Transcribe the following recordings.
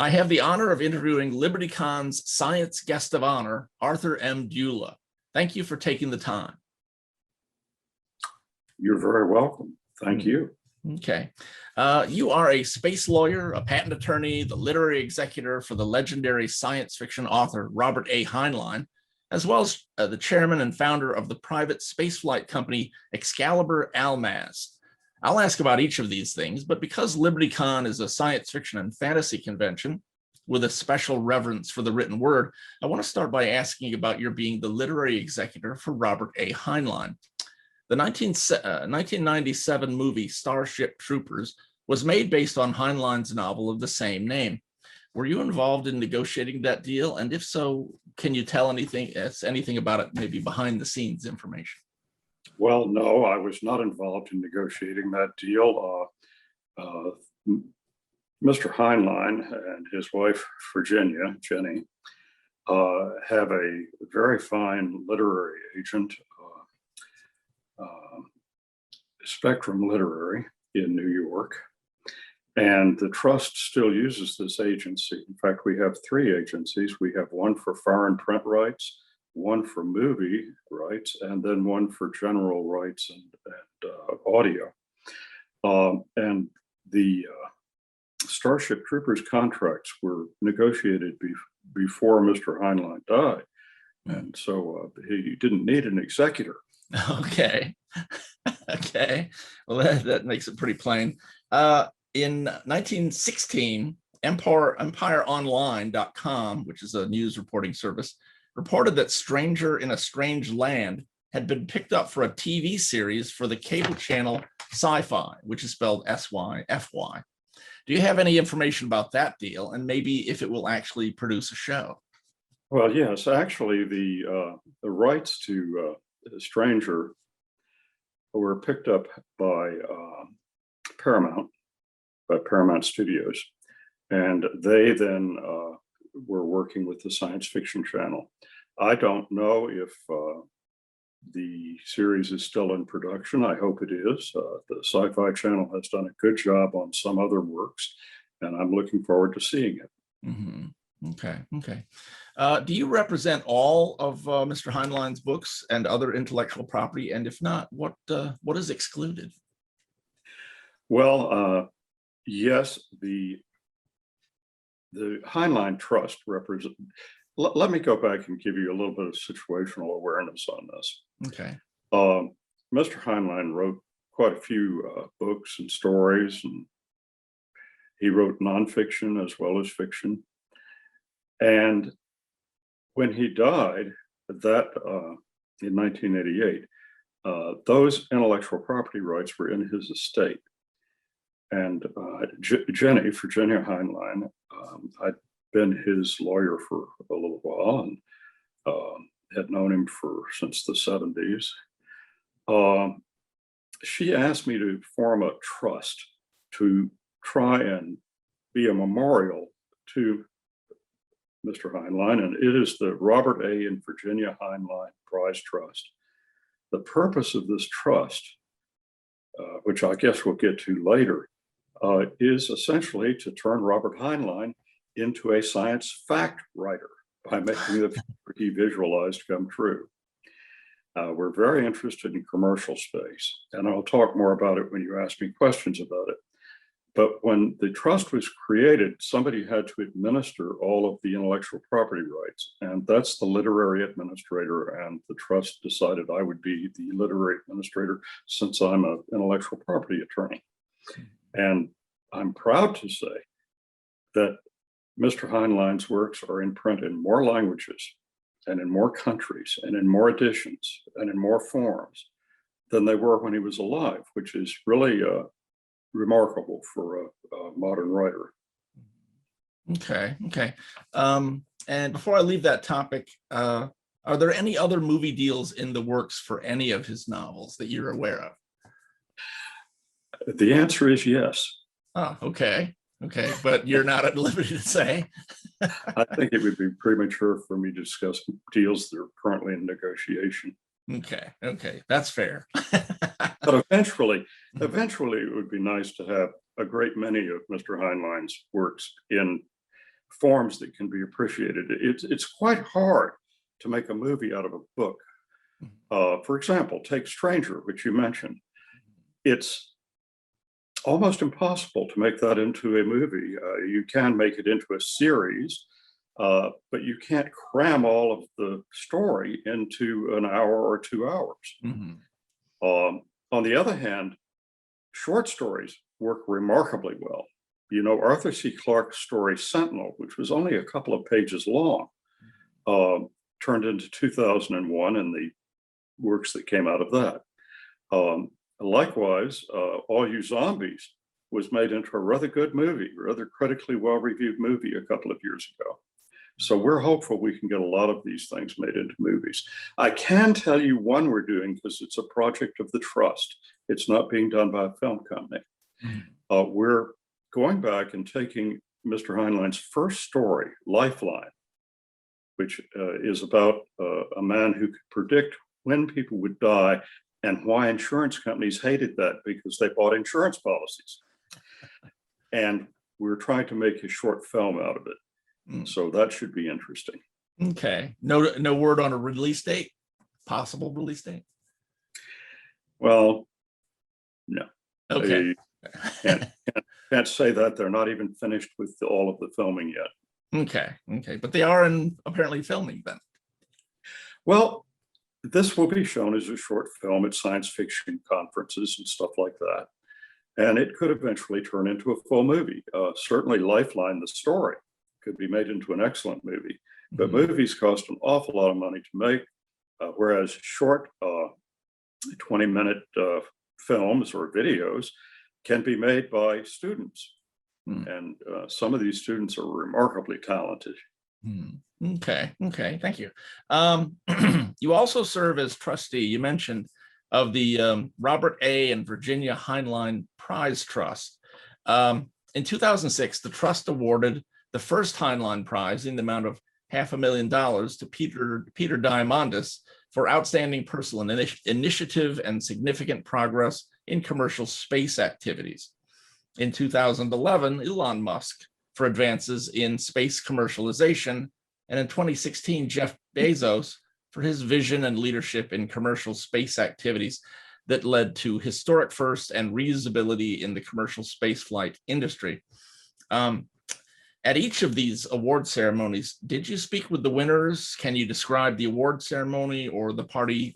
I have the honor of interviewing LibertyCon's science guest of honor, Arthur M. Dula. Thank you for taking the time. You're very welcome. Thank you. Okay. You are a space lawyer, a patent attorney, the literary executor for the legendary science fiction author Robert A. Heinlein, as well as the chairman and founder of the private spaceflight company Excalibur Almaz. I'll ask about each of these things, but because LibertyCon is a science fiction and fantasy convention with a special reverence for the written word, I want to start by asking about your being the literary executor for Robert A. Heinlein. The 1997 movie Starship Troopers was made based on Heinlein's novel of the same name. Were you involved in negotiating that deal? And if so, can you tell anything about it, maybe behind the scenes information? Well, no, I was not involved in negotiating that deal. Mr. Heinlein and his wife, Jenny, have a very fine literary agent, Spectrum Literary in New York. And the trust still uses this agency. In fact, we have three agencies. We have one for foreign print rights, one for movie rights, and then one for general rights and audio. And the Starship Troopers contracts were negotiated before Mr. Heinlein died. And so he didn't need an executor. Okay. Okay. Well, that makes it pretty plain. In 1916, EmpireOnline.com, which is a news reporting service, reported that Stranger in a Strange Land had been picked up for a TV series for the cable channel Sci-Fi, which is spelled S-Y-F-Y. Do you have any information about that deal, and maybe if it will actually produce a show? Well, yes, actually, the rights to Stranger were picked up by Paramount Studios, and they then were working with the Science Fiction Channel. I don't know if the series is still in production. I hope it is. The Sci-Fi Channel has done a good job on some other works, and I'm looking forward to seeing it. Mm-hmm. Okay. Do you represent all of Mr. Heinlein's books and other intellectual property? And if not, what is excluded? Well, yes, the Heinlein Trust represent. Let me go back and give you a little bit of situational awareness on this. Okay. Mr. Heinlein wrote quite a few books and stories, and he wrote nonfiction as well as fiction. And when he died, that in 1988, those intellectual property rights were in his estate. And Virginia Heinlein, I'd been his lawyer for a little while and had known him since the 70s. She asked me to form a trust to try and be a memorial to Mr. Heinlein, and it is the Robert A. and Virginia Heinlein Prize Trust. The purpose of this trust, which I guess we'll get to later, is essentially to turn Robert Heinlein into a science fact writer by making the future he visualized come true. We're very interested in commercial space, and I'll talk more about it when you ask me questions about it. But when the trust was created, somebody had to administer all of the intellectual property rights, and that's the literary administrator, and the trust decided I would be the literary administrator since I'm an intellectual property attorney. And I'm proud to say that Mr. Heinlein's works are in print in more languages and in more countries and in more editions and in more forms than they were when he was alive, which is really remarkable for a modern writer. Okay. And before I leave that topic, are there any other movie deals in the works for any of his novels that you're aware of? The answer is yes. Oh, okay, but you're not at liberty to say. I think it would be premature for me to discuss deals that are currently in negotiation. Okay, that's fair. But eventually it would be nice to have a great many of Mr. Heinlein's works in forms that can be appreciated. It's quite hard to make a movie out of a book. For example, take Stranger, which you mentioned. It's almost impossible to make that into a movie. You can make it into a series, but you can't cram all of the story into an hour or 2 hours. On the other hand, short stories work remarkably well. You know, Arthur C. Clarke's story Sentinel, which was only a couple of pages long, turned into 2001 and the works that came out of that. Likewise, All You Zombies was made into a rather good movie, rather critically well-reviewed movie a couple of years ago. So we're hopeful we can get a lot of these things made into movies. I can tell you one we're doing because it's a project of the Trust. It's not being done by a film company. We're going back and taking Mr. Heinlein's first story, Lifeline, which is about a man who could predict when people would die and why insurance companies hated that because they bought insurance policies. And we're trying to make a short film out of it. So that should be interesting. Okay. No word on a release date, possible release date? Well, no. Okay. Can't say that. They're not even finished with all of the filming yet. Okay. But they are apparently filming then. Well, this will be shown as a short film at science fiction conferences and stuff like that. And it could eventually turn into a full movie. Certainly Lifeline, the story, could be made into an excellent movie. But movies cost an awful lot of money to make, whereas short 20-minute films or videos can be made by students. And some of these students are remarkably talented. Okay, thank you. You also serve as trustee, you mentioned, of the Robert A. and Virginia Heinlein Prize Trust. In 2006, the trust awarded the first Heinlein Prize in the amount of $500,000 to Peter Diamandis for outstanding personal initiative and significant progress in commercial space activities. In 2011, Elon Musk for advances in space commercialization, and in 2016, Jeff Bezos for his vision and leadership in commercial space activities that led to historic firsts and reusability in the commercial spaceflight industry. At each of these award ceremonies, did you speak with the winners? Can you describe the award ceremony or the party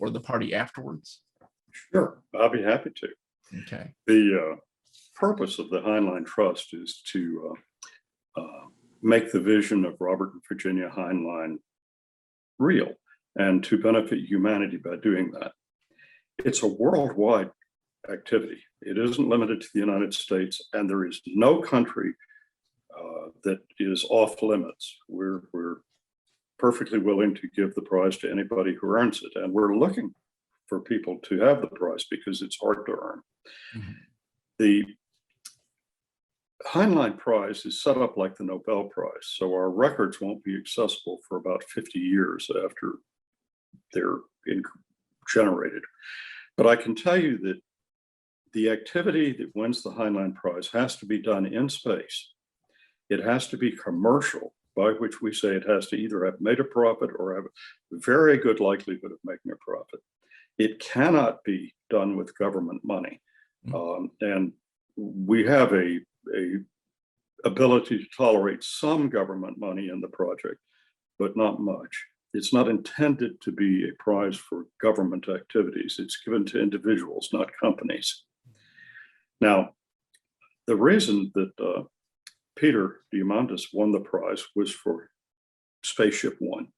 afterwards? Sure, I'll be happy to. Okay. The purpose of the Heinlein Trust is to make the vision of Robert and Virginia Heinlein real and to benefit humanity by doing that. It's a worldwide activity. It isn't limited to the United States, and there is no country that is off limits. We're perfectly willing to give the prize to anybody who earns it, and we're looking for people to have the prize because it's hard to earn. The Heinlein Prize is set up like the Nobel Prize, so our records won't be accessible for about 50 years after they're generated. But I can tell you that the activity that wins the Heinlein Prize has to be done in space. It has to be commercial, by which we say it has to either have made a profit or have a very good likelihood of making a profit. It cannot be done with government money. And we have a ability to tolerate some government money in the project, but not much. It's not intended to be a prize for government activities. It's given to individuals, not companies. Now, the reason that Peter Diamandis won the prize was for Spaceship One.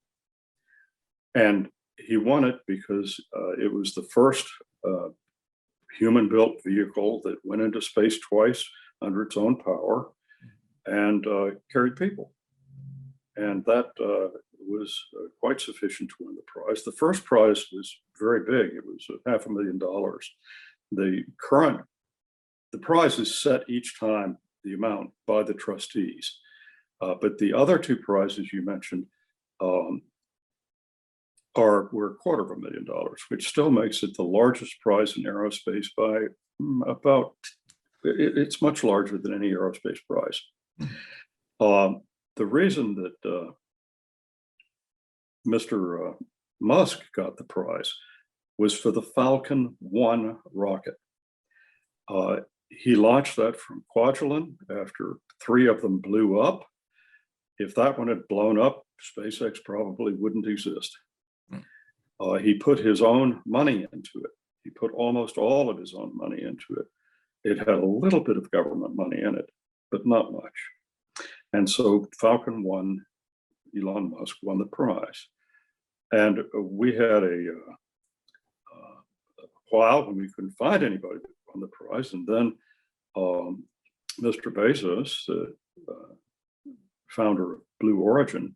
And he won it because it was the first human-built vehicle that went into space twice under its own power and carried people. And that was quite sufficient to win the prize. The first prize was very big. It was $500,000. The prize is set each time, the amount, by the trustees. But the other two prizes you mentioned were $250,000, which still makes it the largest prize in aerospace by it's much larger than any aerospace prize. the reason that Mr. Musk got the prize was for the Falcon 1 rocket. He launched that from Kwajalein after 3 of them blew up. If that one had blown up, SpaceX probably wouldn't exist. He put his own money into it. He put almost all of his own money into it. It had a little bit of government money in it, but not much. And so Falcon 1, Elon Musk won the prize. And we had a while when we couldn't find anybody that won the prize. And then Mr. Bezos, the founder of Blue Origin,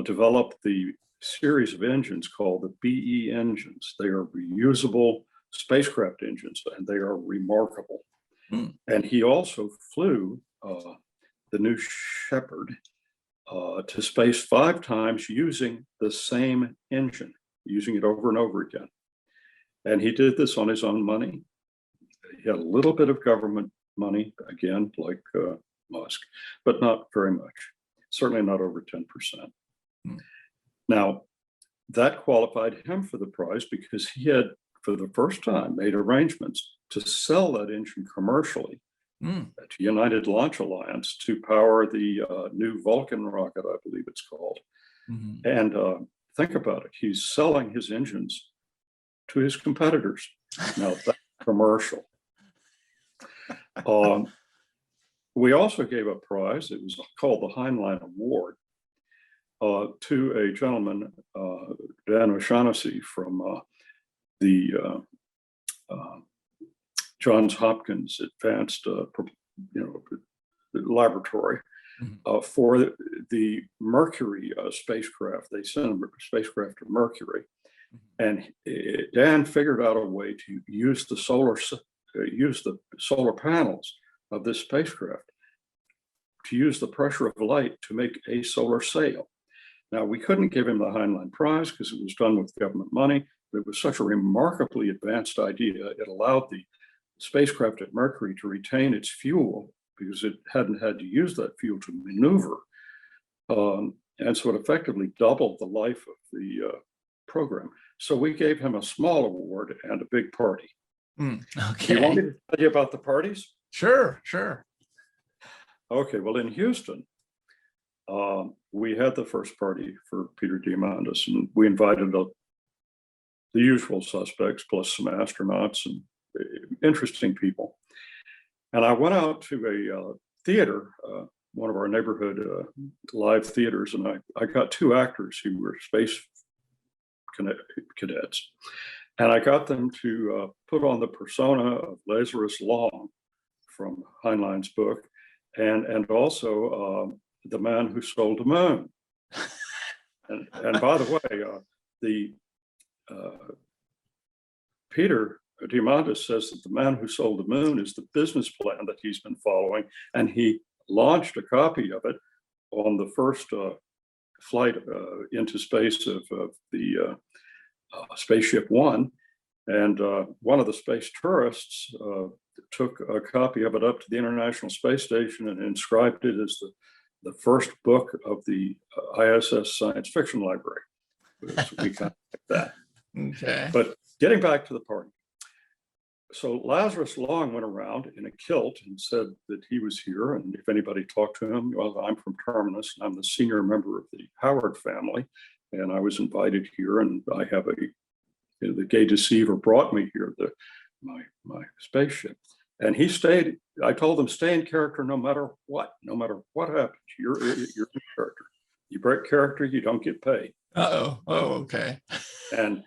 developed the series of engines called the BE engines. They are reusable spacecraft engines, and they are remarkable. And he also flew the New Shepard to space 5 times using the same engine, using it over and over again. And he did this on his own money. He had a little bit of government money, again, like Musk, but not very much, certainly not over 10%. Now, that qualified him for the prize because he had, for the first time, made arrangements to sell that engine commercially to United Launch Alliance to power the new Vulcan rocket, I believe it's called. And think about it, he's selling his engines to his competitors. Now, that's commercial. We also gave a prize, it was called the Heinlein Award, to a gentleman, Dan O'Shaughnessy from the Johns Hopkins Advanced Laboratory for the Mercury spacecraft. They sent a spacecraft to Mercury, and Dan figured out a way to use the solar panels of this spacecraft to use the pressure of light to make a solar sail. Now, we couldn't give him the Heinlein Prize because it was done with government money, but it was such a remarkably advanced idea. It allowed the spacecraft at Mercury to retain its fuel because it hadn't had to use that fuel to maneuver. And so it effectively doubled the life of the program. So we gave him a small award and a big party. Okay. You want me to tell you about the parties? Sure, sure. Okay, well, in Houston, we had the first party for Peter Diamandis, and we invited the usual suspects plus some astronauts and interesting people. And I went out to a theater, one of our neighborhood live theaters, and I got 2 actors who were space cadets. And I got them to put on the persona of Lazarus Long from Heinlein's book, and also the man who sold the moon. And by the way, Peter Diamandis says that the man who sold the moon is the business plan that he's been following, and he launched a copy of it on the first flight into space of the Spaceship One. And one of the space tourists took a copy of it up to the International Space Station and inscribed it as the first book of the ISS science fiction library. So we kind of like that. Okay. But getting back to the party. So Lazarus Long went around in a kilt and said that he was here, and if anybody talked to him, well, I'm from Terminus, and I'm the senior member of the Howard family, and I was invited here, and I have the gay deceiver brought me here, my spaceship. And he stayed. I told him, stay in character no matter what happens. You're in character. You break character, you don't get paid. Oh, okay. And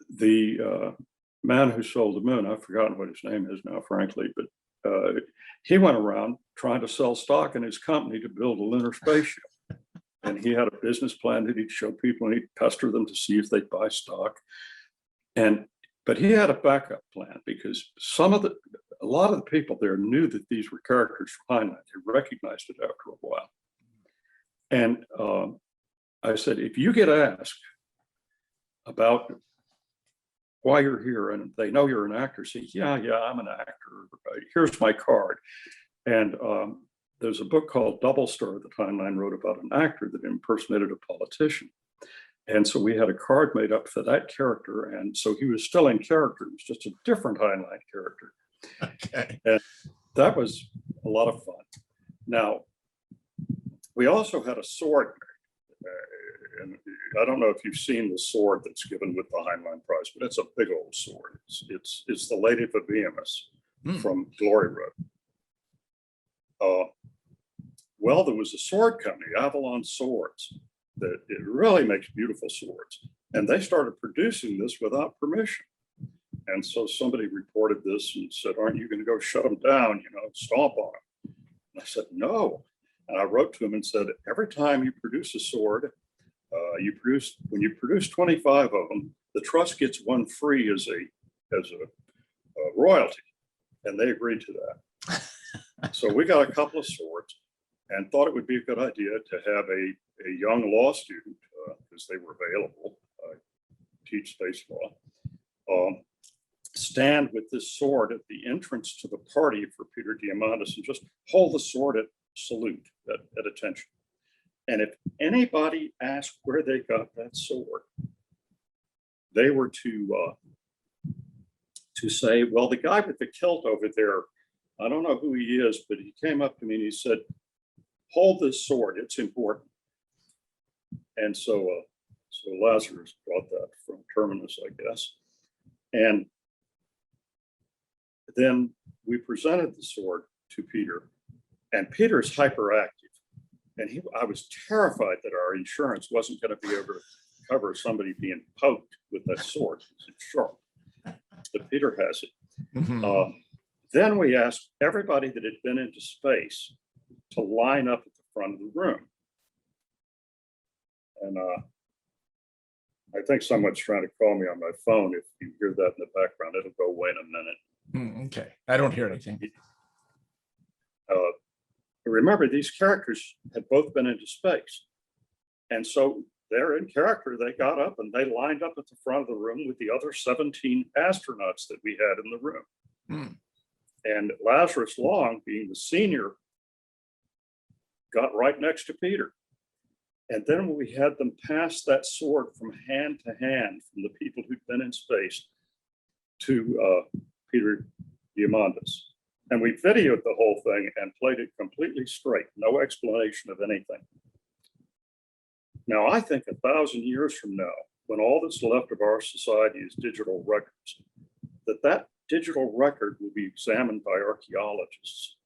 the man who sold the moon, I've forgotten what his name is now, frankly, but he went around trying to sell stock in his company to build a lunar spaceship. And he had a business plan that he'd show people and he'd pester them to see if they'd buy stock. But he had a backup plan because a lot of the people there knew that these were characters from Heinlein. They recognized it after a while. And I said, if you get asked about why you're here and they know you're an actor, say, yeah, I'm an actor. Here's my card. And there's a book called Double Star that Heinlein wrote about an actor that impersonated a politician. And so we had a card made up for that character. And so he was still in character. It was just a different Heinlein character. Okay. And that was a lot of fun. Now, we also had a sword. And I don't know if you've seen the sword that's given with the Heinlein Prize, but it's a big old sword. It's the Lady Fabianus from Glory Road. Well, there was a sword company, Avalon Swords, that it really makes beautiful swords. And they started producing this without permission. And so somebody reported this and said, aren't you going to go shut them down, stomp on them? And I said, no. And I wrote to him and said, every time you produce a sword, when you produce 25 of them, the trust gets one free as a royalty. And they agreed to that. So we got a couple of swords and thought it would be a good idea to have a young law student, because they were available, teach space law, stand with this sword at the entrance to the party for Peter Diamandis and just hold the sword at salute, at attention. And if anybody asked where they got that sword, they were to say, well, the guy with the kilt over there, I don't know who he is, but he came up to me and he said, hold this sword, it's important. And so Lazarus brought that from Terminus, I guess. And then we presented the sword to Peter, and Peter's hyperactive. And I was terrified that our insurance wasn't going to be able to cover somebody being poked with that sword. It's sharp. But Peter has it. Then we asked everybody that had been into space to line up at the front of the room. And I think someone's trying to call me on my phone. If you hear that in the background, it'll go away in a minute. Okay, I don't hear anything. Remember, these characters had both been into space. And so they're in character. They got up and they lined up at the front of the room with the other 17 astronauts that we had in the room. And Lazarus Long, being the senior, got right next to Peter. And then we had them pass that sword from hand to hand from the people who'd been in space to Peter Diamandis. And we videoed the whole thing and played it completely straight, no explanation of anything. Now, I think 1,000 years from now, when all that's left of our society is digital records, that digital record will be examined by archaeologists.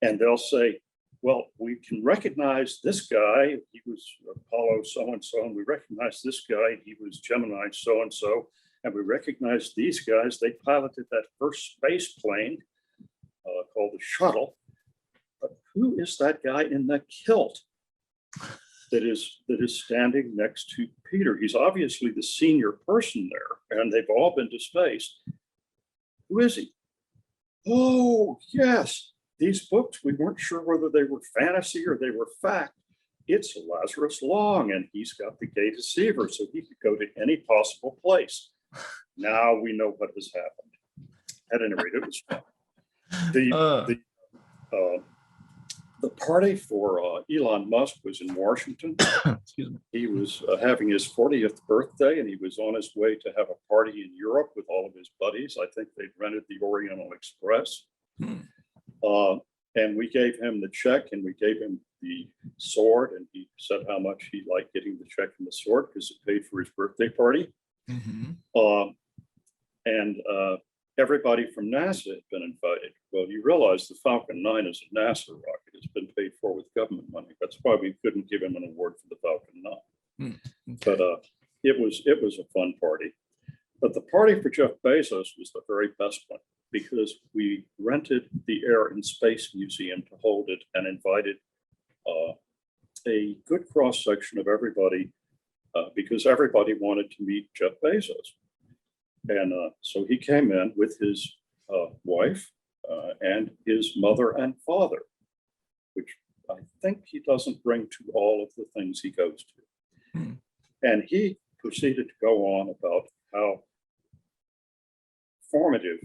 And they'll say, well, we can recognize this guy, he was Apollo so-and-so, and we recognize this guy, he was Gemini so-and-so, and we recognize these guys, they piloted that first space plane called the shuttle. But who is that guy in the kilt that is standing next to Peter? He's obviously the senior person there, and they've all been to space. Who is he? Oh, yes. These books, we weren't sure whether they were fantasy or they were fact. It's Lazarus Long, and he's got the gay deceiver, so he could go to any possible place. Now we know what has happened. At any rate, it was fun. The party for Elon Musk was in Washington. Excuse me. He was having his 40th birthday, and he was on his way to have a party in Europe with all of his buddies. I think they'd rented the Oriental Express. And we gave him the check and we gave him the sword, and he said how much he liked getting the check and the sword because it paid for his birthday party. And everybody from NASA had been invited. Well, you realize the Falcon 9 is a NASA rocket. It's been paid for with government money. That's why we couldn't give him an award for the Falcon 9. Okay. But it was a fun party. But the party for Jeff Bezos was the very best one, because we rented the Air and Space Museum to hold it and invited a good cross section of everybody because everybody wanted to meet Jeff Bezos. And so he came in with his wife and his mother and father, which I think he doesn't bring to all of the things he goes to. And he proceeded to go on about how formative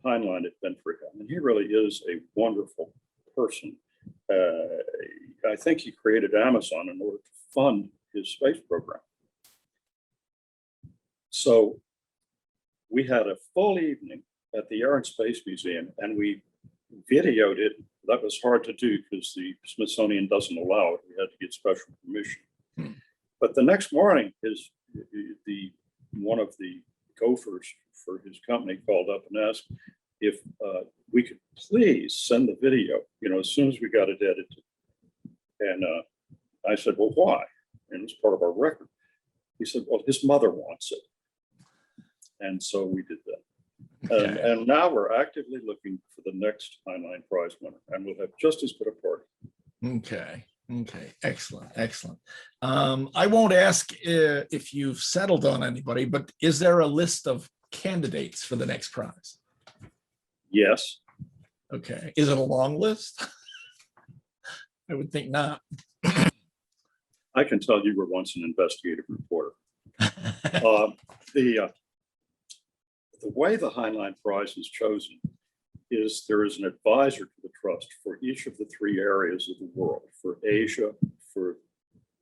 Heinlein had been for him. And he really is a wonderful person. I think he created Amazon in order to fund his space program. So we had a full evening at the Air and Space Museum, and we videoed it. That was hard to do because the Smithsonian doesn't allow it. We had to get special permission. But the next morning, one of the gophers for his company called up and asked if we could please send the video, as soon as we got it edited. And I said, well, why? And it's part of our record. He said, well, his mother wants it. And so we did that. Okay. And now we're actively looking for the next Heinlein Prize winner, and we'll have just as good a party. Okay. Okay. Excellent. Excellent. I won't ask if you've settled on anybody, but is there a list of candidates for the next prize? Yes. Okay. Is it a long list? I would think not. I can tell you were once an investigative reporter. The way the Heinlein Prize is chosen is there is an advisor to the trust for each of the three areas of the world, for Asia, for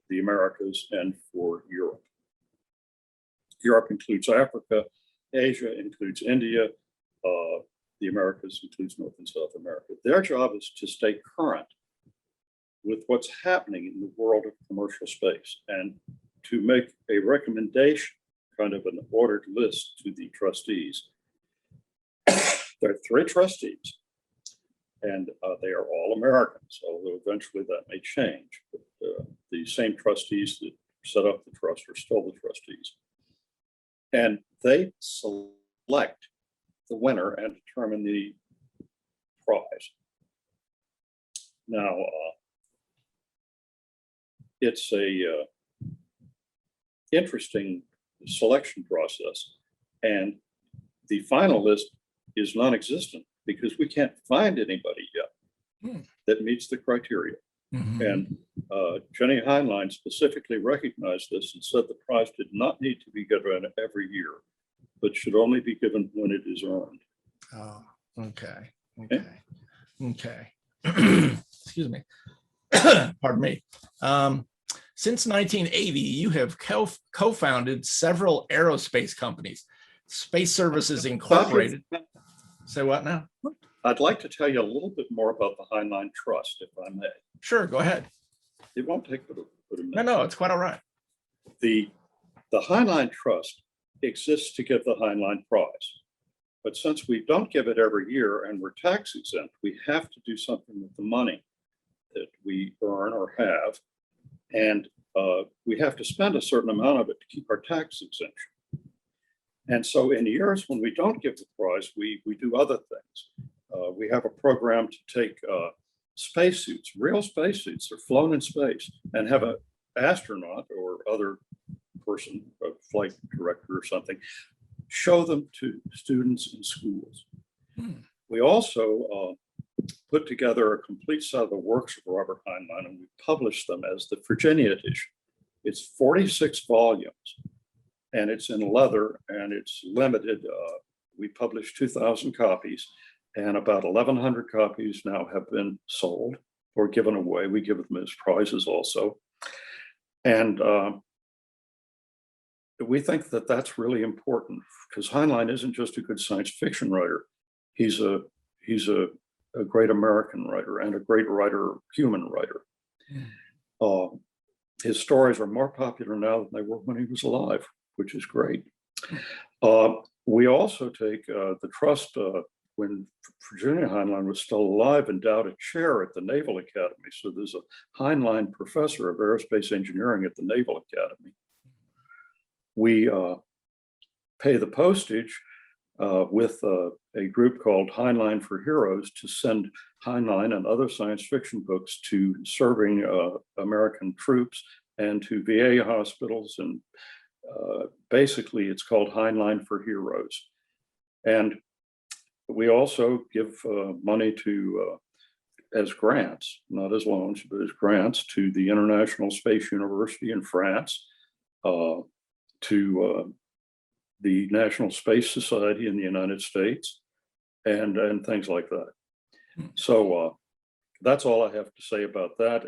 the Americas, and for Europe. Europe includes Africa, Asia includes India, the Americas includes North and South America. Their job is to stay current with what's happening in the world of commercial space and to make a recommendation, kind of an ordered list to the trustees. There are three trustees, and they are all Americans, although eventually that may change. But the same trustees that set up the trust are still the trustees. And they select the winner and determine the prize. Now, it's a interesting selection process, and the final list is non-existent because we can't find anybody yet that meets the criteria. And Jenny Heinlein specifically recognized this and said the prize did not need to be given every year, but should only be given when it is earned. Oh, okay. Okay. Excuse me. Pardon me. Since 1980, you have co-founded several aerospace companies. Space Services Incorporated. Say what now? I'd like to tell you a little bit more about the Heinlein Trust, if I may. Sure, go ahead. It won't take but a minute. No, it's quite all right. The Heinlein Trust exists to give the Heinlein Prize. But since we don't give it every year and we're tax exempt, we have to do something with the money that we earn or have. And we have to spend a certain amount of it to keep our tax exemption. And so in years when we don't give the prize, we do other things. We have a program to take spacesuits, real spacesuits, they're flown in space, and have an astronaut or other person, a flight director or something, show them to students in schools. We also put together a complete set of the works of Robert Heinlein, and we published them as the Virginia edition. It's 46 volumes, and it's in leather, and it's limited. We published 2,000 copies, and about 1,100 copies now have been sold or given away. We give them as prizes also. And we think that that's really important because Heinlein isn't just a good science fiction writer. He's a great American writer and a great writer, human writer. His stories are more popular now than they were when he was alive, which is great. We also take the trust, when Virginia Heinlein was still alive, endowed a chair at the Naval Academy. So there's a Heinlein professor of aerospace engineering at the Naval Academy. We pay the postage with a group called Heinlein for Heroes to send Heinlein and other science fiction books to serving American troops and to VA hospitals. And basically it's called Heinlein for Heroes. And we also give money to, as grants, not as loans, but as grants to the International Space University in France, to the National Space Society in the United States, and things like that. So that's all I have to say about that.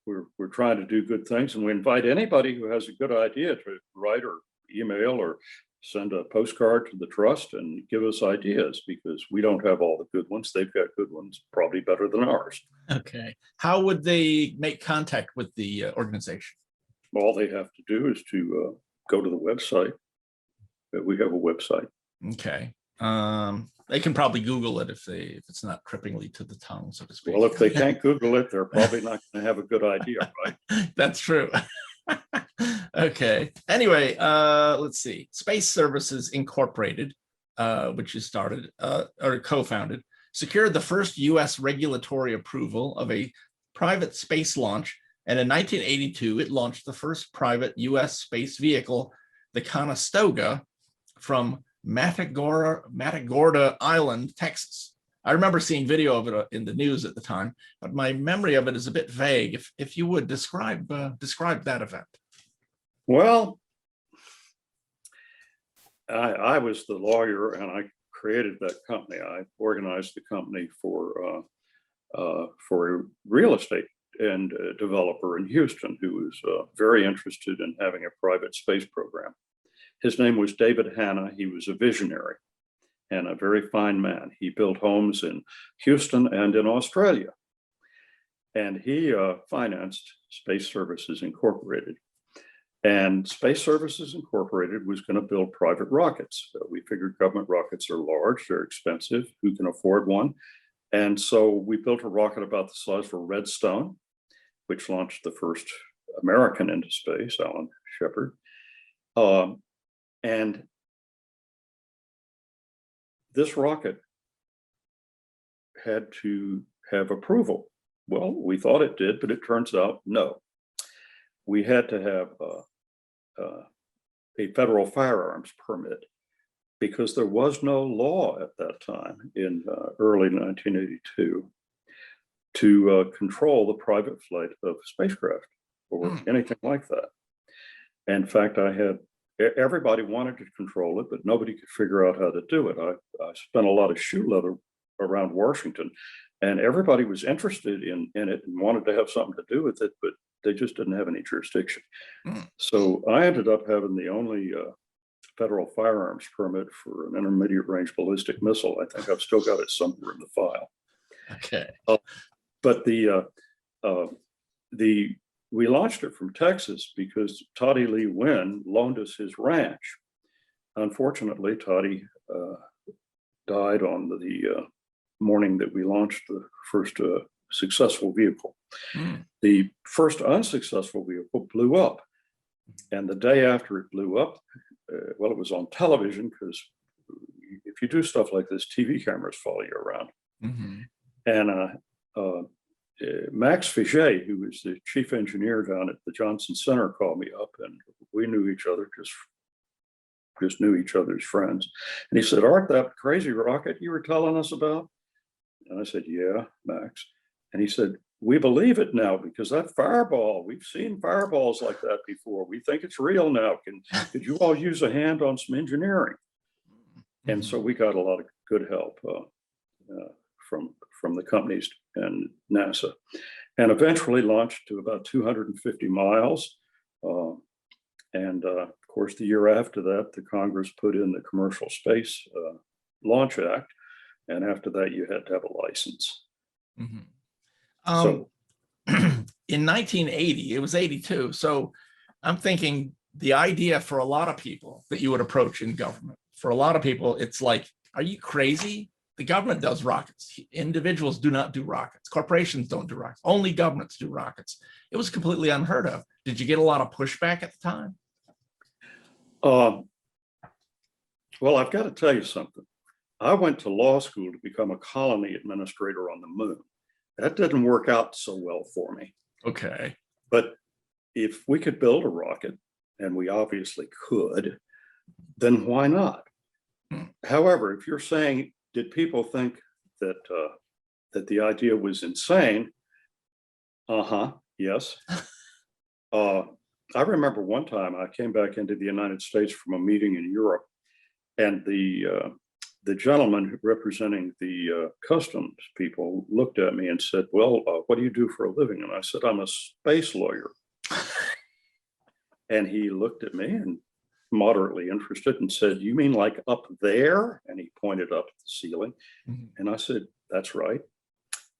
We're trying to do good things, and we invite anybody who has a good idea to write or email or send a postcard to the trust and give us ideas, because we don't have all the good ones. They've got good ones, probably better than ours. Okay. How would they make contact with the organization? All they have to do is to go to the website. We have a website. Okay. They can probably Google it if it's not cripplingly to the tongue, so to speak. Well, if they can't Google it, they're probably not going to have a good idea, right? That's true. Okay. Anyway, let's see. Space Services Incorporated, which you started or co-founded, secured the first U.S. regulatory approval of a private space launch, and in 1982, it launched the first private U.S. space vehicle, the Conestoga, from Matagorda Island, Texas. I remember seeing video of it in the news at the time, but my memory of it is a bit vague. If you would describe that event. Well, I was the lawyer, and I created that company. I organized the company for a real estate and developer in Houston who was very interested in having a private space program. His name was David Hanna. He was a visionary and a very fine man. He built homes in Houston and in Australia. And he financed Space Services Incorporated. And Space Services Incorporated was going to build private rockets. We figured government rockets are large, they're expensive, who can afford one? And so we built a rocket about the size of a Redstone, which launched the first American into space, Alan Shepard. And this rocket had to have approval. Well, we thought it did, but it turns out no. We had to have a federal firearms permit because there was no law at that time in early 1982 to control the private flight of spacecraft or anything like that. In fact, everybody wanted to control it, but nobody could figure out how to do it. I spent a lot of shoe leather around Washington, and everybody was interested in it and wanted to have something to do with it, but they just didn't have any jurisdiction. So I ended up having the only federal firearms permit for an intermediate range ballistic missile. I think I've still got it somewhere in the file. Okay. But we launched it from Texas because Toddy Lee Wynn loaned us his ranch. Unfortunately, Toddy died on the morning that we launched the first successful vehicle. The first unsuccessful vehicle blew up. And the day after it blew up, well, it was on television because if you do stuff like this, TV cameras follow you around. And Max Figé, who was the chief engineer down at the Johnson Center, called me up, and we knew each other, just knew each other's friends. And he said, "Art, that crazy rocket you were telling us about?" And I said, "Yeah, Max." And he said, "We believe it now because that fireball, we've seen fireballs like that before. We think it's real now. Could you all use a hand on some engineering?" And so we got a lot of good help from the companies and NASA, and eventually launched to about 250 miles. Of course, the year after that, the Congress put in the Commercial Space Launch Act. And after that, you had to have a license. So in 1980, it was 82. So I'm thinking the idea for a lot of people that you would approach in government, for a lot of people, it's like, are you crazy? The government does rockets. Individuals do not do rockets. Corporations don't do rockets. Only governments do rockets. It was completely unheard of. Did you get a lot of pushback at the time? Well, I've got to tell you something. I went to law school to become a colony administrator on the moon. That didn't work out so well for me. Okay. But if we could build a rocket, and we obviously could, then why not? However, if you're saying, did people think that that the idea was insane? Yes. I remember one time I came back into the United States from a meeting in Europe, and the the gentleman representing the customs people looked at me and said, well, what do you do for a living? And I said, I'm a space lawyer. And he looked at me and moderately interested and said, you mean like up there? And he pointed up at the ceiling. Mhm. And I said, that's right.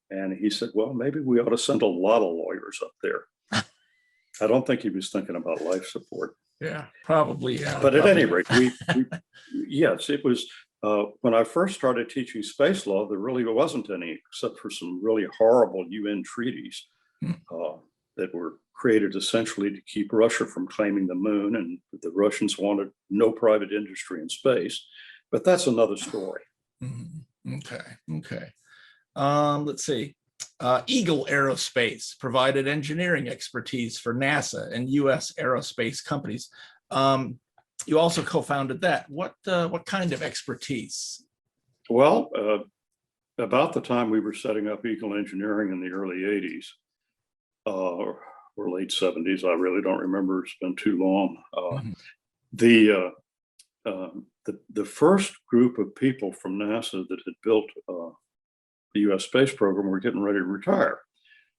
And he said, well, maybe we ought to send a lot of lawyers up there. I don't think he was thinking about life support. Yeah, probably. Yeah, But at probably. any rate, yes, it was when I first started teaching space law, there really wasn't any, except for some really horrible UN treaties Hmm. that were created essentially to keep Russia from claiming the moon, and the Russians wanted no private industry in space. But that's another story. Mhm. Okay. Let's see. Eagle Aerospace provided engineering expertise for NASA and U.S. aerospace companies. You also co-founded that. What kind of expertise? Well, about the time we were setting up Eagle Engineering in the early 80s, or late 70s, I really don't remember, it's been too long. Mhm. The first group of people from NASA that had built the US space program were getting ready to retire.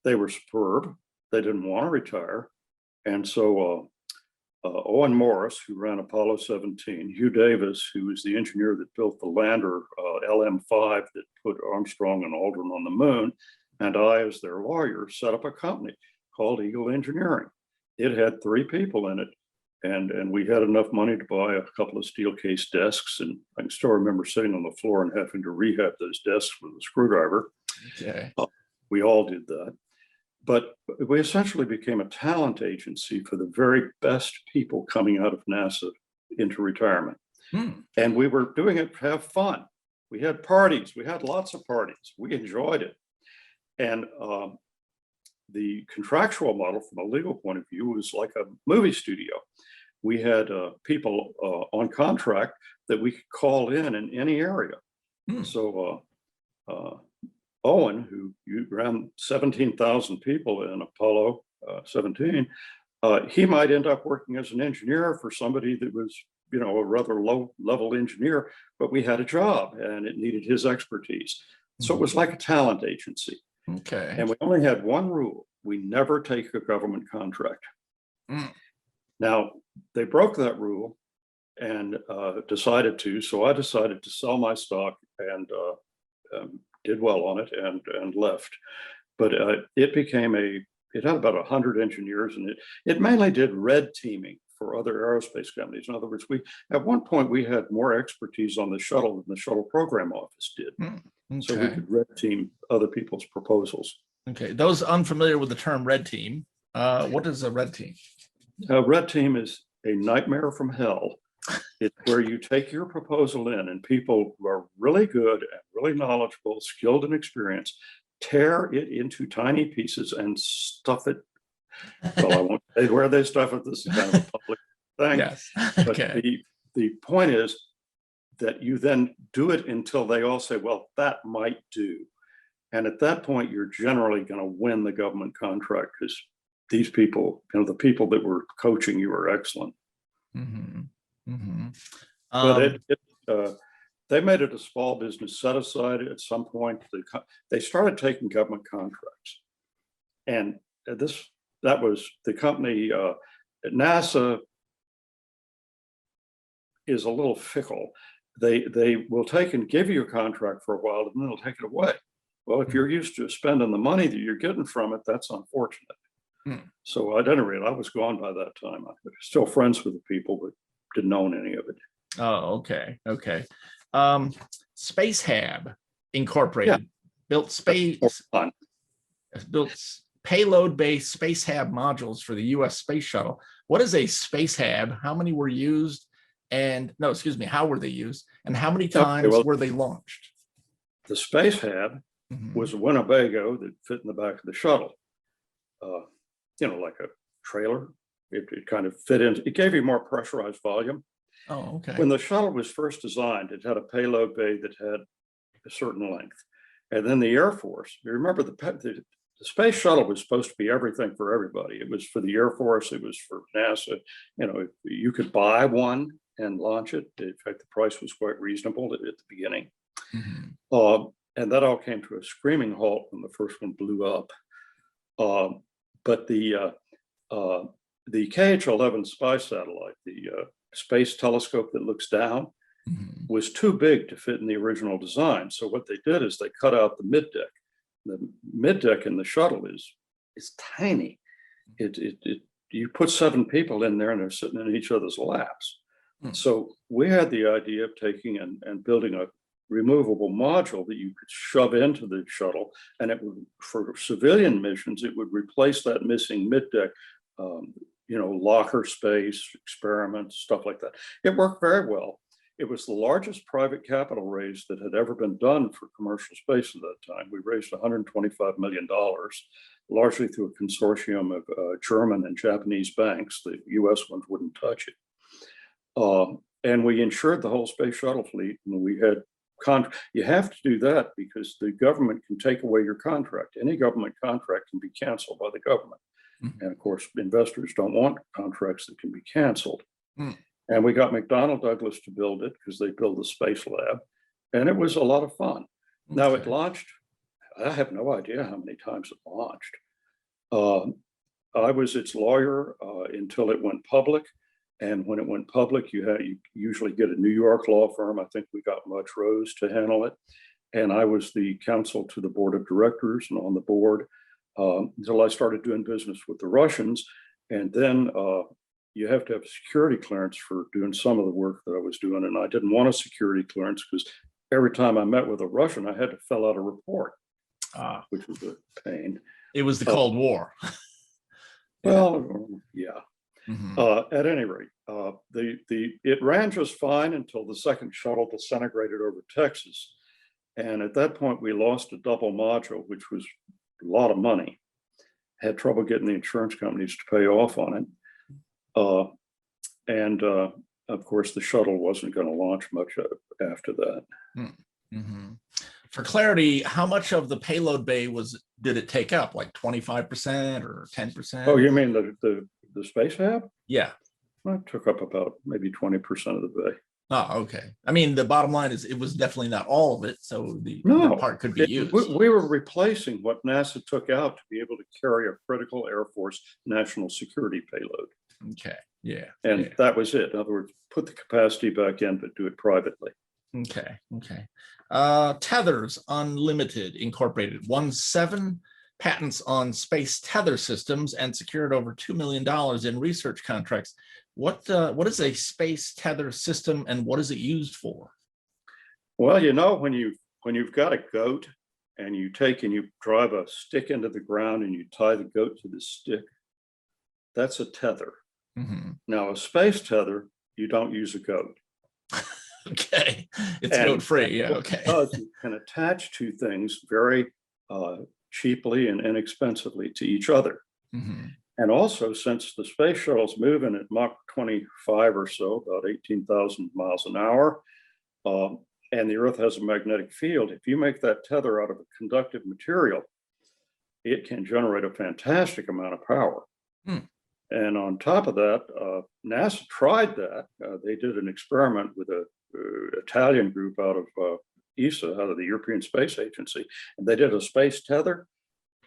They were superb. They didn't want to retire. And so Owen Morris, who ran Apollo 17, Hugh Davis, who was the engineer that built the lander LM-5 that put Armstrong and Aldrin on the moon, and I, as their lawyer, set up a company called Eagle Engineering. It had 3 people in it, and we had enough money to buy a couple of steel case desks. And I can still remember sitting on the floor and having to rehab those desks with a screwdriver. Okay. We all did that. But we essentially became a talent agency for the very best people coming out of NASA into retirement. Hmm. And we were doing it to have fun. We had parties. We had lots of parties. We enjoyed it. And the contractual model from a legal point of view was like a movie studio. We had people on contract that we could call in any area. Hmm. So Owen, who ran 17,000 people in Apollo 17, he might end up working as an engineer for somebody that was, a rather low-level engineer, but we had a job and it needed his expertise. So it was like a talent agency. Okay. And we only had one rule: we never take a government contract. Mm. Now, they broke that rule and decided to, so I decided to sell my stock and did well on it and left. But it had about 100 engineers, and it mainly did red teaming for other aerospace companies. In other words, at one point we had more expertise on the shuttle than the shuttle program office did. Okay. So we could red team other people's proposals. Okay. Those unfamiliar with the term red team, what is a red team? Red team is a nightmare from hell. It's where you take your proposal in and people who are really good and really knowledgeable, skilled and experienced, tear it into tiny pieces and stuff it. Well, I won't say where they stuff it. This is kind of a public thing. Yes. But Okay. the point is that you then do it until they all say, well, that might do. And at that point, you're generally going to win the government contract because these people, the people that were coaching you are excellent. Mm-hmm. Mm-hmm. But they made it a small business set aside at some point. They started taking government contracts. And that was the company. NASA is a little fickle. They will take and give you a contract for a while, and then they'll take it away. Well, if you're used to spending the money that you're getting from it, that's unfortunate. So at any rate, I was gone by that time. I was still friends with the people, but didn't own any of it. Oh, okay. Okay. Space Hab Incorporated built payload-based Space Hab modules for the U.S. space shuttle. What is a Space Hab? How many were used? And no, excuse me, how were they used? And how many times were they launched? The Space Hab was a Winnebago that fit in the back of the shuttle. Like a trailer. It kind of fit in. It gave you more pressurized volume. Oh, okay. When the shuttle was first designed, it had a payload bay that had a certain length. And then the Air Force, you remember the space shuttle was supposed to be everything for everybody. It was for the Air Force. It was for NASA. You could buy one and launch it. In fact, the price was quite reasonable at the beginning. Mhm. And that all came to a screaming halt when the first one blew up. But the KH-11 spy satellite, the space telescope that looks down, Mhm. was too big to fit in the original design. So what they did is they cut out the middeck. The middeck in the shuttle is tiny. You put 7 people in there and they're sitting in each other's laps. Hmm. So we had the idea of taking and building a removable module that you could shove into the shuttle, and it would, for civilian missions, it would replace that missing middeck, locker space, experiments, stuff like that. It worked very well. It was the largest private capital raise that had ever been done for commercial space at that time. We raised $125 million, largely through a consortium of German and Japanese banks. The US ones wouldn't touch it. And we insured the whole space shuttle fleet, and we had you have to do that because the government can take away your contract. Any government contract can be canceled by the government. Mhm. And of course, investors don't want contracts that can be canceled. Hmm. And we got McDonnell Douglas to build it because they build the space lab. And it was a lot of fun. Now it Okay. launched, I have no idea how many times it launched. I was its lawyer until it went public. And when it went public, you usually get a New York law firm. I think we got Mudge Rose to handle it. And I was the counsel to the board of directors and on the board until I started doing business with the Russians. And then you have to have a security clearance for doing some of the work that I was doing. And I didn't want a security clearance because every time I met with a Russian, I had to fill out a report, which was a pain. It was the Cold War. Well, yeah. Mhm. At any rate, it ran just fine until the second shuttle disintegrated over Texas. And at that point, we lost a double module, which was a lot of money. Had trouble getting the insurance companies to pay off on it. And of course, the shuttle wasn't going to launch much after that. Mm-hmm. For clarity, how much of the payload bay did it take up? Like 25% or 10%? Oh, you mean the space hab? Yeah. Well, it took up about maybe 20% of the bay. Oh, okay. I mean, the bottom line is it was definitely not all of it, so the part could be used. We were replacing what NASA took out to be able to carry a critical Air Force national security payload. Okay. Yeah. And that was it. In other words, put the capacity back in, but do it privately. Okay. Okay. Tethers Unlimited Incorporated won 7 patents on space tether systems and secured over $2 million in research contracts. What is a space tether system and what is it used for? Well, when you've got a goat and you drive a stick into the ground and you tie the goat to the stick, that's a tether. Mm-hmm. Now, a space tether, you don't use a goat. Okay, it's goat free. Yeah. Okay. You can attach 2 things very cheaply and inexpensively to each other. Mm-hmm. And also, since the space shuttle's moving at Mach 25 or so, about 18,000 miles an hour, and the Earth has a magnetic field, if you make that tether out of a conductive material, it can generate a fantastic amount of power. Hmm. And on top of that, NASA tried that. They did an experiment with an Italian group out of ESA, out of the European Space Agency, and they did a space tether,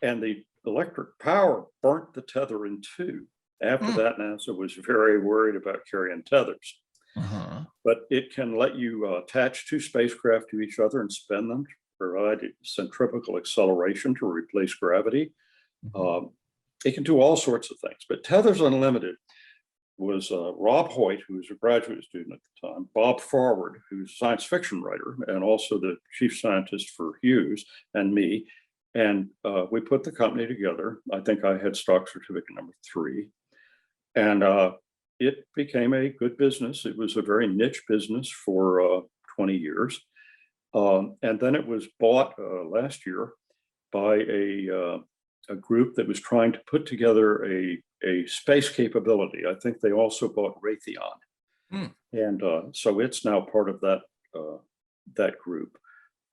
and the electric power burnt the tether in 2. After that, NASA was very worried about carrying tethers. Uh-huh. But it can let you attach 2 spacecraft to each other and spin them to provide centrifugal acceleration to replace gravity. Mm-hmm. It can do all sorts of things. But Tethers Unlimited was Rob Hoyt, who was a graduate student at the time, Bob Forward, who's a science fiction writer and also the chief scientist for Hughes, and me. And we put the company together. I think I had stock certificate number 3. And it became a good business. It was a very niche business for 20 years. And then it was bought last year by a group that was trying to put together a space capability. I think they also bought Raytheon. And so it's now part of that group.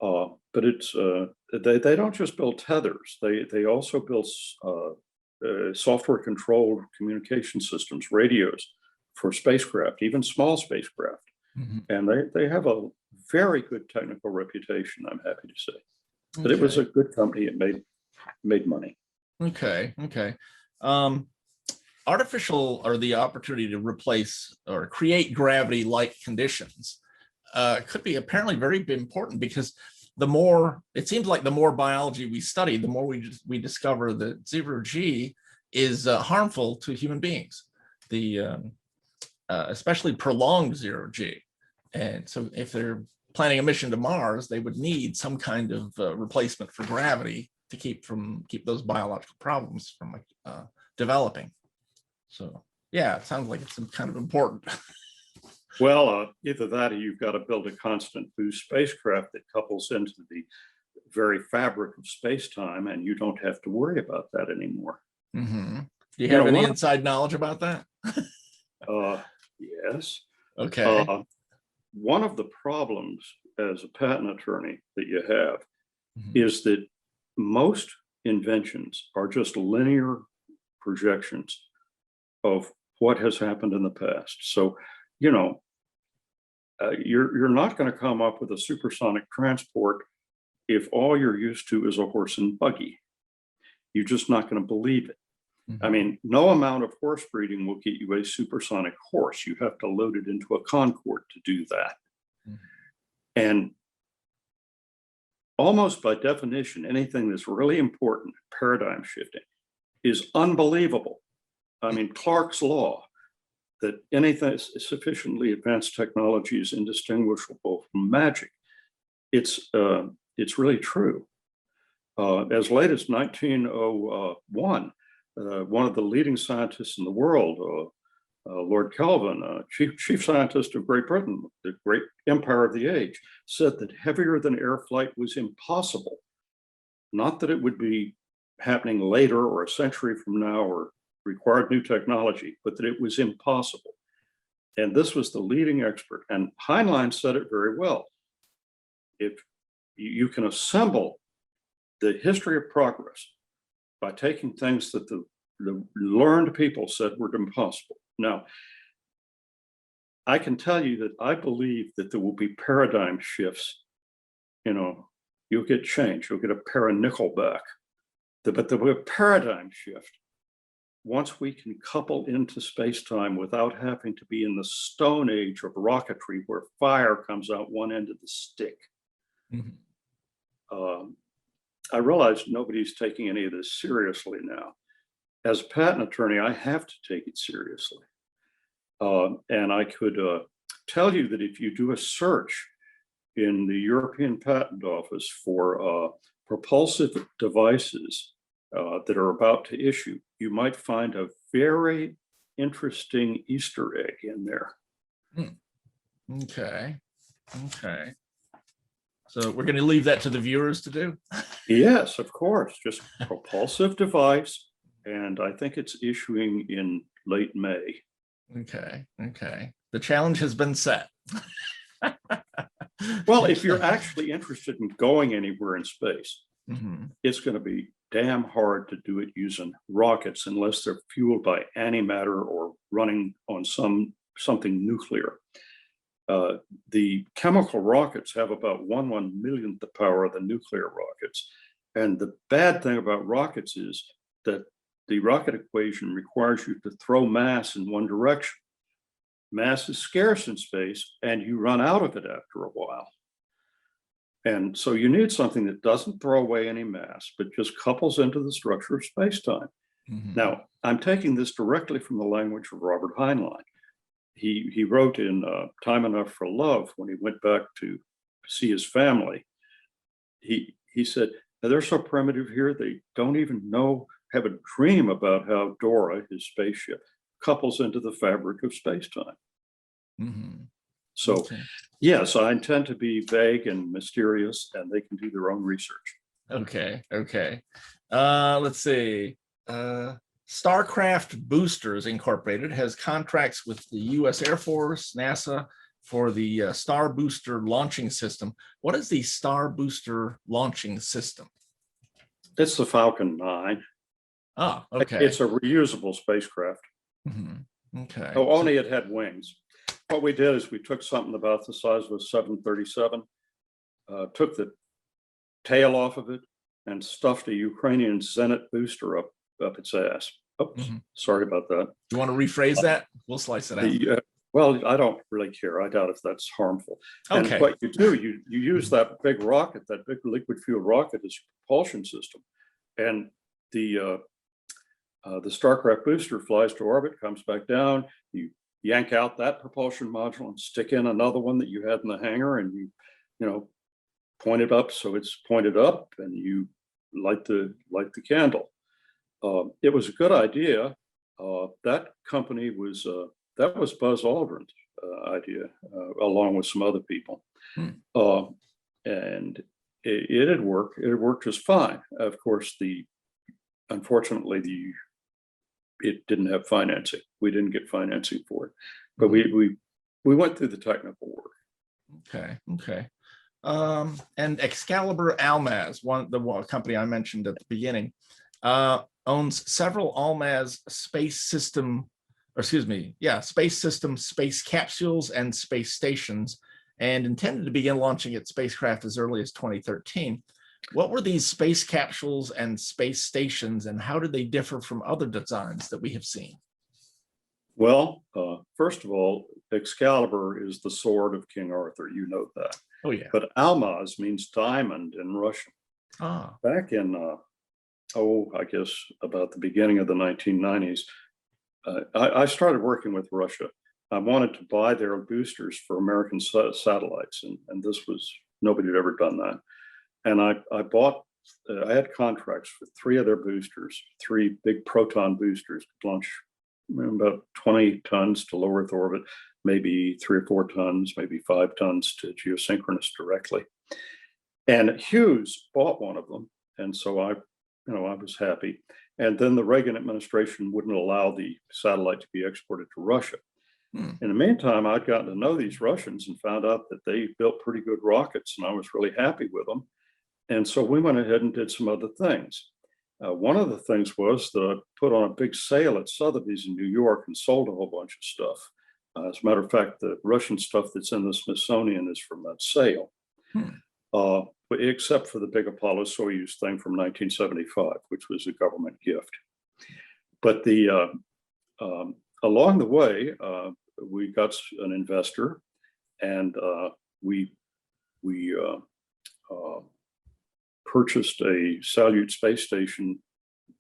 But it's they don't just build tethers. They also build software controlled communication systems, radios for spacecraft, even small spacecraft. Mhm. And they have a very good technical reputation, I'm happy to say. But it was Okay. a good company. It made money. Okay. Okay. Um, artificial or the opportunity to replace or create gravity-like conditions could be apparently very important, because the more, it seems like the more biology we study, the more we discover that zero G is harmful to human beings, especially prolonged zero G. And so if they're planning a mission to Mars, they would need some kind of replacement for gravity to keep those biological problems from developing. So yeah, it sounds like it's kind of important. Well, either that or you've got to build a constant boost spacecraft that couples into the very fabric of space-time, and you don't have to worry about that anymore. Mm-hmm. Do you have any inside knowledge about that? Yes. Okay. One of the problems as a patent attorney that you have Mhm. is that most inventions are just linear projections of what has happened in the past. So, you know, you're not going to come up with a supersonic transport if all you're used to is a horse and buggy. You're just not going to believe it. Mhm. I mean, no amount of horse breeding will get you a supersonic horse. You have to load it into a Concorde to do that. Mhm. And almost by definition, anything that's really important, paradigm shifting, is unbelievable. I mean, Clarke's law that anything sufficiently advanced technology is indistinguishable from magic. It's really true. As late as 1901, one of the leading scientists in the world, Lord Kelvin, chief scientist of Great Britain, the great empire of the age, said that heavier than air flight was impossible. Not that it would be happening later or a century from now or required new technology, but that it was impossible. And this was the leading expert. And Heinlein said it very well. If you can assemble the history of progress by taking things that the learned people said were impossible. Now, I can tell you that I believe that there will be paradigm shifts. You know, you'll get change, you'll get a pair of nickelback, but there will be a paradigm shift once we can couple into space-time without having to be in the Stone Age of rocketry where fire comes out one end of the stick. Mhm. I realize nobody's taking any of this seriously now. As a patent attorney, I have to take it seriously. And I could tell you that if you do a search in the European Patent Office for propulsive devices that are about to issue, you might find a very interesting Easter egg in there. Okay. Okay. So we're going to leave that to the viewers to do. Yes, of course, just propulsive device. And I think it's issuing in late May. Okay. Okay. The challenge has been set. Well, if you're actually interested in going anywhere in space, Mhm. it's going to be damn hard to do it using rockets unless they're fueled by antimatter or running on something nuclear. The chemical rockets have about 1/1,000,000th the power of the nuclear rockets. And the bad thing about rockets is that the rocket equation requires you to throw mass in one direction. Mass is scarce in space, and you run out of it after a while. And so you need something that doesn't throw away any mass, but just couples into the structure of space-time. Mhm. Now, I'm taking this directly from the language of Robert Heinlein. He wrote in Time Enough for Love, when he went back to see his family, he said, they're so primitive here, they don't even have a dream about how Dora, his spaceship, couples into the fabric of space-time. Mhm. So Okay. yes, I intend to be vague and mysterious, and they can do their own research. Okay. Okay. Let's see. Starcraft Boosters Incorporated has contracts with the U.S. Air Force, NASA, for the Star Booster launching system. What is the Star Booster launching system? It's the Falcon 9. Ah, okay. It's a reusable spacecraft. Mhm. Okay. Oh, only it had wings. What we did is we took something about the size of a 737, took the tail off of it, and stuffed a Ukrainian Zenit booster up its ass. Oops, sorry about that. You want to rephrase that? We'll slice it out. Well, I don't really care. I doubt if that's harmful. Okay. And what you do, you use that big rocket, that big liquid fuel rocket as your propulsion system. And the Starcraft booster flies to orbit, comes back down, you yank out that propulsion module and stick in another one that you had in the hangar, and you point it up so it's pointed up, and you light the candle. It was a good idea. That company was that was Buzz Aldrin's idea, along with some other people, and it had worked. It worked just fine. Of course, unfortunately it didn't have financing. We didn't get financing for it, but we went through the technical work. Okay. And Excalibur Almaz, the company I mentioned at the beginning, owns several Almaz space system, space capsules and space stations, and intended to begin launching its spacecraft as early as 2013. What were these space capsules and space stations, and how did they differ from other designs that we have seen? Well, first of all, Excalibur is the sword of King Arthur. You know that. Oh, yeah. But Almaz means diamond in Russian. Back in, I guess about the beginning of the 1990s, I started working with Russia. I wanted to buy their boosters for American satellites, and this was, nobody had ever done that. And I had contracts for 3 of their boosters, 3 big proton boosters, launch about 20 tons to low Earth orbit, maybe 3 or 4 tons, maybe 5 tons to geosynchronous directly. And Hughes bought one of them, and so I was happy. And then the Reagan administration wouldn't allow the satellite to be exported to Russia. In the meantime, I'd gotten to know these Russians and found out that they built pretty good rockets, and I was really happy with them. And so we went ahead and did some other things. One of the things was that I put on a big sale at Sotheby's in New York and sold a whole bunch of stuff. As a matter of fact, the Russian stuff that's in the Smithsonian is from that sale, except for the big Apollo Soyuz thing from 1975, which was a government gift. But along the way, we got an investor, and we purchased a Salyut space station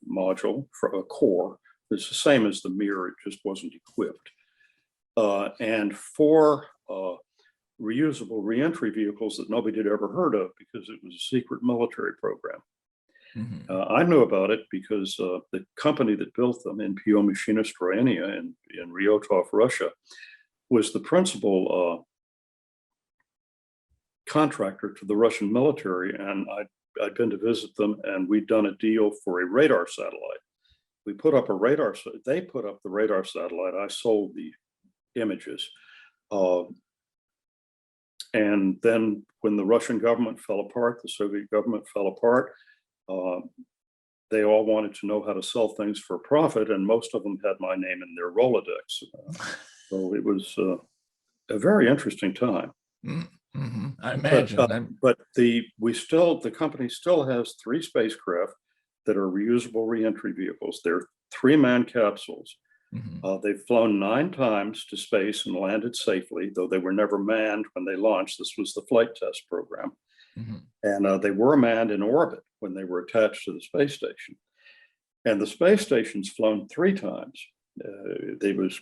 module for a core. It's the same as the Mir, it just wasn't equipped. And 4 reusable reentry vehicles that nobody had ever heard of because it was a secret military program. I knew about it because the company that built them, NPO Machinistроения in Ryotov, Russia, was the principal contractor to the Russian military, and I'd been to visit them, and we'd done a deal for a radar satellite. We put up a radar, they put up the radar satellite, I sold the images. And then when the Russian government fell apart, the Soviet government fell apart, they all wanted to know how to sell things for profit, and most of them had my name in their Rolodex. So it was a very interesting time. I imagine. But the company still has 3 spacecraft that are reusable reentry vehicles. They're 3-man capsules. They've flown 9 times to space and landed safely, though they were never manned when they launched. This was the flight test program. And they were manned in orbit when they were attached to the space station. And the space station's flown 3 times. There was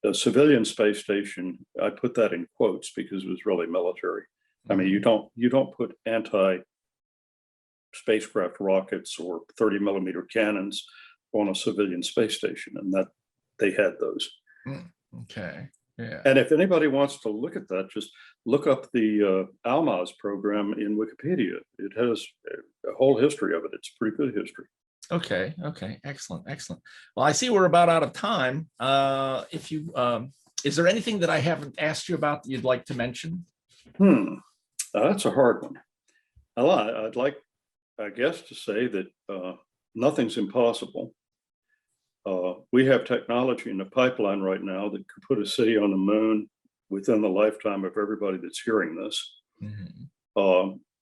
a civilian space station. I put that in quotes because it was really military. I mean, you don't put anti-spacecraft rockets or 30mm cannons on a civilian space station, and that they had those. Okay. Yeah. And if anybody wants to look at that, just look up the Almaz program in Wikipedia. It has a whole history of it. It's a pretty good history. Okay. Excellent. Well, I see we're about out of time. Is there anything that I haven't asked you about that you'd like to mention? That's a hard one. I'd like, I guess, to say that nothing's impossible. We have technology in the pipeline right now that could put a city on the moon within the lifetime of everybody that's hearing this.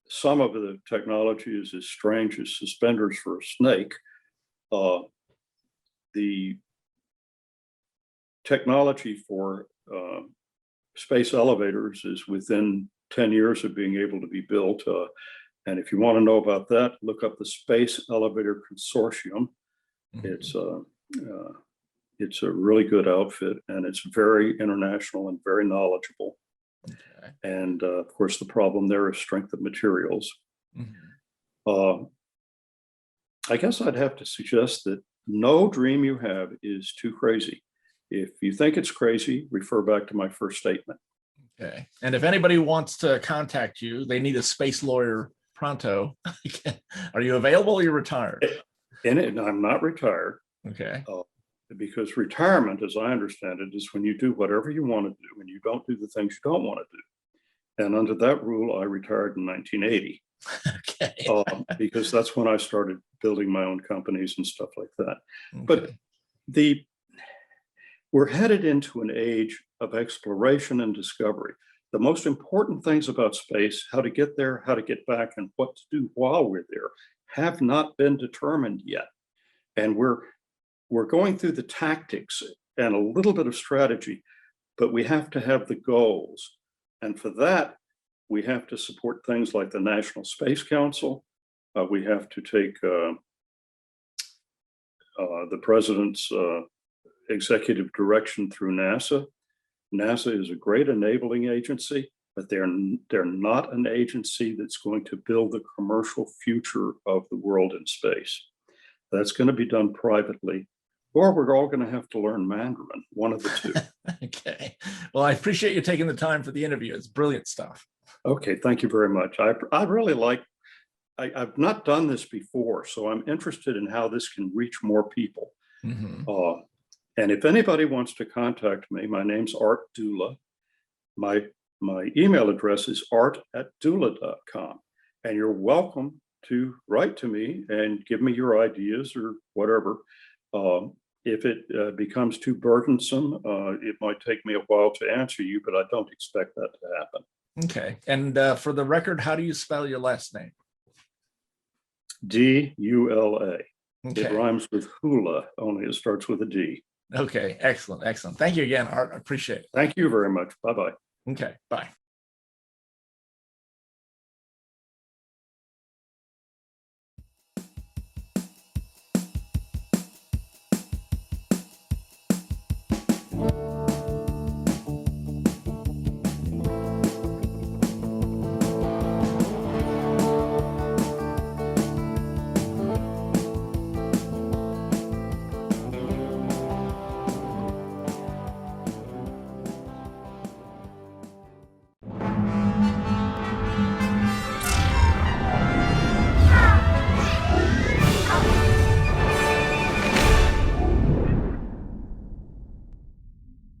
Some of the technology is as strange as suspenders for a snake. The technology for space elevators is within 10 years of being able to be built. And if you want to know about that, look up the Space Elevator Consortium. It's a really good outfit, and it's very international and very knowledgeable. Okay. And of course, the problem there is strength of materials. I guess I'd have to suggest that no dream you have is too crazy. If you think it's crazy, refer back to my first statement. Okay. And if anybody wants to contact you, they need a space lawyer pronto. Are you available or you're retired? I'm not retired. Okay. Because retirement, as I understand it, is when you do whatever you want to do and you don't do the things you don't want to do. And under that rule, I retired in 1980. Okay. Because that's when I started building my own companies and stuff like that. Okay. But we're headed into an age of exploration and discovery. The most important things about space, how to get there, how to get back, and what to do while we're there, have not been determined yet. And we're going through the tactics and a little bit of strategy, but we have to have the goals. And for that, we have to support things like the National Space Council. We have to take the president's executive direction through NASA. NASA is a great enabling agency, but they're not an agency that's going to build the commercial future of the world in space. That's going to be done privately, or we're all going to have to learn Mandarin, one of the two. Okay. Well, I appreciate you taking the time for the interview. It's brilliant stuff. Okay, thank you very much. I really like, I've not done this before, so I'm interested in how this can reach more people. And if anybody wants to contact me, my name's Art Dula. My email address is art@dula.com. And you're welcome to write to me and give me your ideas or whatever. If it becomes too burdensome, it might take me a while to answer you, but I don't expect that to happen. Okay. And for the record, how do you spell your last name? D-U-L-A. Okay. It rhymes with hula, only it starts with a D. Okay. Excellent. Excellent. Thank you again, Art. I appreciate it. Thank you very much. Bye-bye. Okay. Bye.